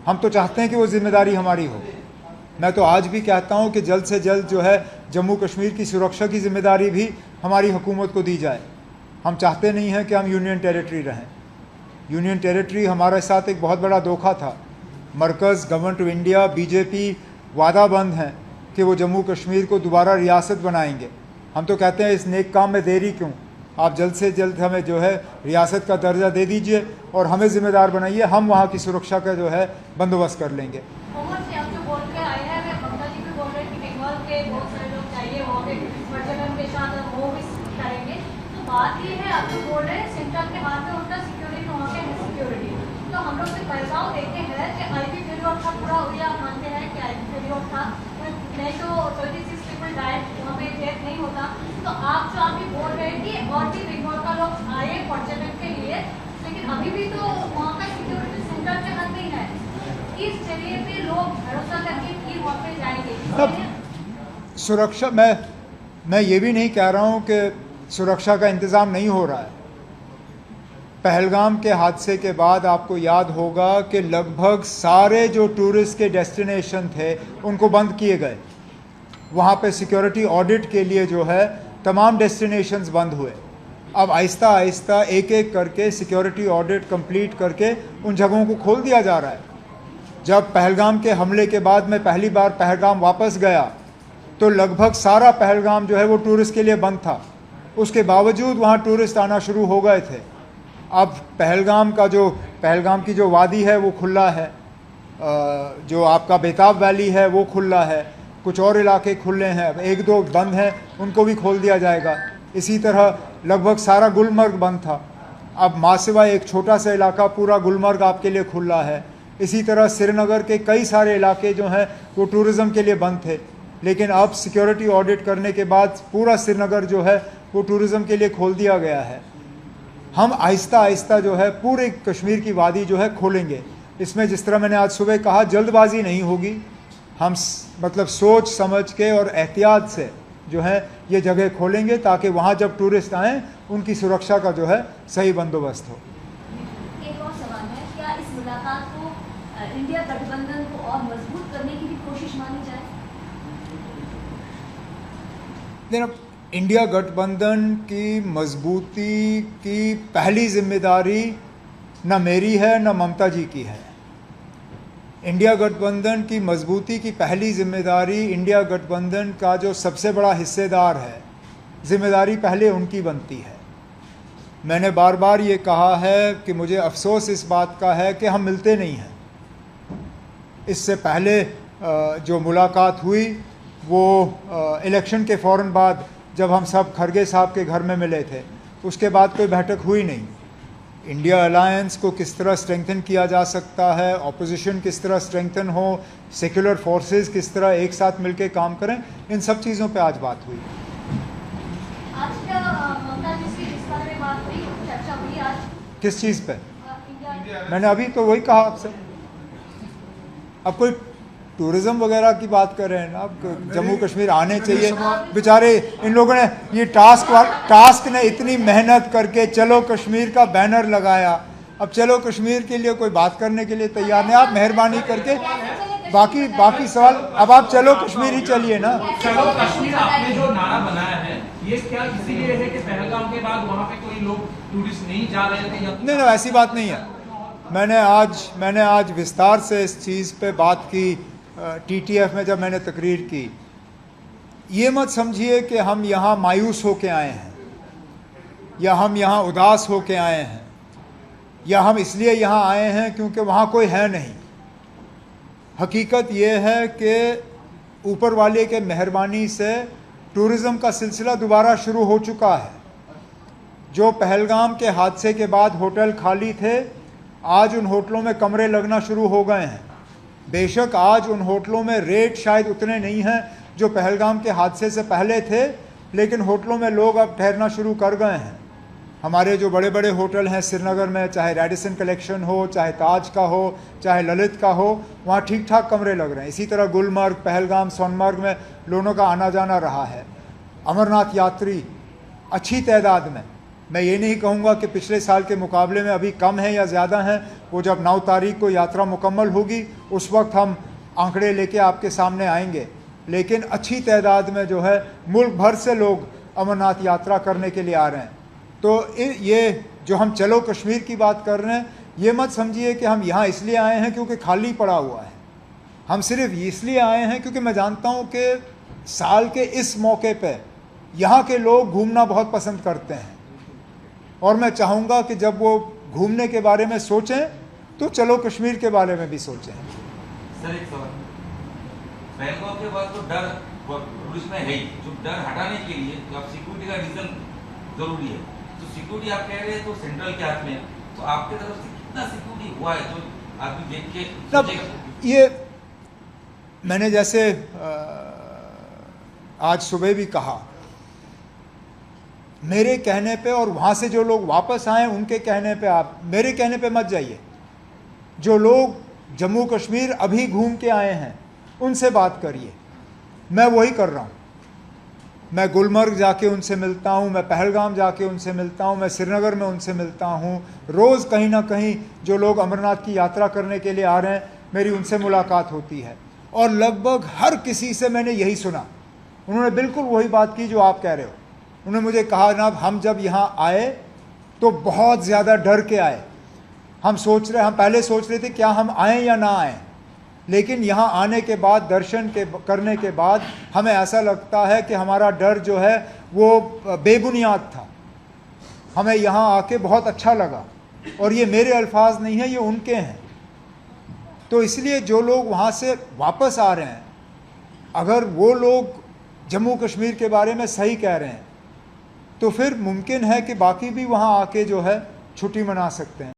हम तो चाहते हैं कि वो जिम्मेदारी हमारी हो। मैं तो आज भी कहता हूँ कि जल्द से जल्द जो है जम्मू कश्मीर की सुरक्षा की जिम्मेदारी भी हमारी हुकूमत को दी जाए। हम चाहते नहीं हैं कि हम यूनियन टेरिटरी रहें। यूनियन टेरिटरी हमारे साथ एक बहुत बड़ा धोखा था। मरकज़, गवर्नमेंट ऑफ इंडिया, बीजेपी वादाबंद हैं कि वो जम्मू कश्मीर को दोबारा रियासत बनाएंगे। हम तो कहते हैं इस नेक काम में देरी क्यों, आप जल्द से जल्द हमें जो है रियासत का दर्जा दे दीजिए और हमें ज़िम्मेदार बनाइए, हम वहाँ की सुरक्षा का जो है बंदोबस्त कर लेंगे। बात ये है, आप जो बोल रहे हैं सेंट्रल के हाथ में उनका सिक्योरिटी, वहाँ पे सिक्योरिटी, तो हम लोग से पहचाव देते हैं कि आईपी फेलियर था पूरा हो गया। आप मानते हैं कि आईपी फेलियर था, नहीं तो 26 पीपल डाइड, वहाँ पे डेथ नहीं होता। तो आप जो अभी बोल रहे हैं कि और भी बेंगोल का लोग आए पर्यटन के लिए, लेकिन अभी भी तो वहाँ का सिक्योरिटी सेंटर के हाथ में है। इस जगह पे लोग भरोसा करके फिर वहाँ पे जाएंगे। सुरक्षा, मैं ये भी नहीं कह रहा हूँ कि सुरक्षा का इंतज़ाम नहीं हो रहा है। पहलगाम के हादसे के बाद आपको याद होगा कि लगभग सारे जो टूरिस्ट के डेस्टिनेशन थे उनको बंद किए गए। वहाँ पे सिक्योरिटी ऑडिट के लिए जो है तमाम डेस्टिनेशंस बंद हुए। अब आहिस्ता आहिस्ता एक एक करके सिक्योरिटी ऑडिट कंप्लीट करके उन जगहों को खोल दिया जा रहा है। जब पहलगाम के हमले के बाद मैं पहली बार पहलगाम वापस गया तो लगभग सारा पहलगाम जो है वो टूरिस्ट के लिए बंद था। उसके बावजूद वहाँ टूरिस्ट आना शुरू हो गए थे। अब पहलगाम की जो वादी है वो खुला है, जो आपका बेताब वैली है वो खुला है, कुछ और इलाके खुले हैं, अब एक दो बंद हैं, उनको भी खोल दिया जाएगा। इसी तरह लगभग सारा गुलमर्ग बंद था, अब मासिवा एक छोटा सा इलाका पूरा गुलमर्ग आपके लिए खुला है। इसी तरह श्रीनगर के कई सारे इलाके जो हैं वो टूरिज़म के लिए बंद थे, लेकिन अब सिक्योरिटी ऑडिट करने के बाद पूरा श्रीनगर जो है वो टूरिज़म के लिए खोल दिया गया है। हम आहिस्ता आहिस्ता जो है पूरे कश्मीर की वादी जो है खोलेंगे। इसमें जिस तरह मैंने आज सुबह कहा, जल्दबाजी नहीं होगी। हम मतलब सोच समझ के और एहतियात से जो है ये जगह खोलेंगे ताकि वहाँ जब टूरिस्ट आएँ उनकी सुरक्षा का जो है सही बंदोबस्त हो। एक और सवाल है, क्या इस मुलाकात को इंडिया गठबंधन को और मजबूत करने की भी कोशिश मानी जाए? इंडिया गठबंधन की मजबूती की पहली जिम्मेदारी न मेरी है न ममता जी की है। इंडिया गठबंधन की मजबूती की पहली जिम्मेदारी इंडिया गठबंधन का जो सबसे बड़ा हिस्सेदार है, जिम्मेदारी पहले उनकी बनती है। मैंने बार बार ये कहा है कि मुझे अफसोस इस बात का है कि हम मिलते नहीं हैं। इससे पहले जो मुलाकात हुई वो इलेक्शन के फ़ौरन बाद जब हम सब खरगे साहब के घर में मिले थे, उसके बाद कोई बैठक हुई नहीं। इंडिया अलायंस को किस तरह स्ट्रेंथन किया जा सकता है, ऑपोजिशन किस तरह स्ट्रेंथन हो, सेक्युलर फोर्सेस किस तरह एक साथ मिलकर काम करें, इन सब चीज़ों पे आज बात हुई। आज क्या ममता जी से इस बारे में बात हुई, चर्चा हुई आज? किस चीज़ पे? मैंने अभी तो वही कहा आपसे। अब कोई टूरिज़्म वगैरह की बात कर रहे हैं ना, अब जम्मू कश्मीर आने चाहिए। बेचारे इन लोगों ने ये टास्क ने इतनी मेहनत करके चलो कश्मीर का बैनर लगाया, अब चलो कश्मीर के लिए कोई बात करने के लिए तैयार नहीं। आप मेहरबानी करके बाकी सवाल, अब आप चलो कश्मीर ही चलिए ना। चलो कश्मीर आपने जो नारा बनाया है, ये क्या इसीलिए है कि पहलगाम के बाद वहाँ पे कोई लोग टूरिस्ट नहीं जा रहे थे? नहीं, ऐसी बात नहीं है। मैंने आज विस्तार से इस चीज़ पे बात की TTF में जब मैंने तकरीर की। ये मत समझिए कि हम यहाँ मायूस होके आए हैं या हम यहाँ उदास होके आए हैं या हम इसलिए यहाँ आए हैं क्योंकि वहाँ कोई है नहीं। हकीकत ये है कि ऊपर वाले के मेहरबानी से टूरिज़म का सिलसिला दोबारा शुरू हो चुका है। जो पहलगाम के हादसे के बाद होटल खाली थे, आज उन होटलों में कमरे लगना शुरू हो गए हैं। बेशक आज उन होटलों में रेट शायद उतने नहीं हैं जो पहलगाम के हादसे से पहले थे, लेकिन होटलों में लोग अब ठहरना शुरू कर गए हैं। हमारे जो बड़े बड़े होटल हैं श्रीनगर में, चाहे रेडिसन कलेक्शन हो, चाहे ताज का हो, चाहे ललित का हो, वहाँ ठीक ठाक कमरे लग रहे हैं। इसी तरह गुलमर्ग, पहलगाम, सोनमर्ग में लोगों का आना जाना रहा है। अमरनाथ यात्री अच्छी तादाद में मैं ये नहीं कहूँगा कि पिछले साल के मुकाबले में अभी कम है या ज़्यादा हैं। वो जब 9 तारीख को यात्रा मुकम्मल होगी उस वक्त हम आंकड़े लेके आपके सामने आएंगे, लेकिन अच्छी तादाद में जो है मुल्क भर से लोग अमरनाथ यात्रा करने के लिए आ रहे हैं। तो ये जो हम चलो कश्मीर की बात कर रहे हैं, ये मत समझिए कि हम यहाँ इसलिए आए हैं क्योंकि खाली पड़ा हुआ है। हम सिर्फ इसलिए आए हैं क्योंकि मैं जानता हूँ कि साल के इस मौके पे यहाँ के लोग घूमना बहुत पसंद करते हैं, और मैं चाहूँगा कि जब वो घूमने के बारे में सोचें तो चलो कश्मीर के बारे में भी सोचें। सर एक सवाल, पहलगाम के बाद तो डर टूरिस्ट में है ही, जो डर हटाने के लिए तो आप सिक्योरिटी का रीजन जरूरी है। तो सिक्योरिटी आप कह रहे हैं तो सेंट्रल के हाथ में है, तो आपके तरफ से कितना सिक्योरिटी हुआ है जो आदमी देख के सोचेगा? ये मैंने जैसे आज सुबह भी कहा, मेरे कहने पे और वहाँ से जो लोग वापस आए उनके कहने पे, आप मेरे कहने पे मत जाइए। जो लोग जम्मू कश्मीर अभी घूम के आए हैं उनसे बात करिए। मैं वही कर रहा हूँ। मैं गुलमर्ग जाके उनसे मिलता हूँ, मैं पहलगाम जाके उनसे मिलता हूँ, मैं श्रीनगर में उनसे मिलता हूँ। रोज़ कहीं ना कहीं जो लोग अमरनाथ की यात्रा करने के लिए आ रहे हैं, मेरी उनसे मुलाकात होती है, और लगभग हर किसी से मैंने यही सुना। उन्होंने बिल्कुल वही बात की जो आप कह रहे हो। उन्होंने मुझे कहा, जनाब हम जब यहाँ आए तो बहुत ज़्यादा डर के आए। हम पहले सोच रहे थे क्या हम आएँ या ना आएँ, लेकिन यहाँ आने के बाद, दर्शन करने के बाद हमें ऐसा लगता है कि हमारा डर जो है वो बेबुनियाद था। हमें यहाँ आके बहुत अच्छा लगा, और ये मेरे अल्फाज नहीं है, ये उनके हैं। तो इसलिए जो लोग वहाँ से वापस आ रहे हैं, अगर वो लोग जम्मू कश्मीर के बारे में सही कह रहे हैं तो फिर मुमकिन है कि बाकी भी वहाँ आके जो है छुट्टी मना सकते हैं।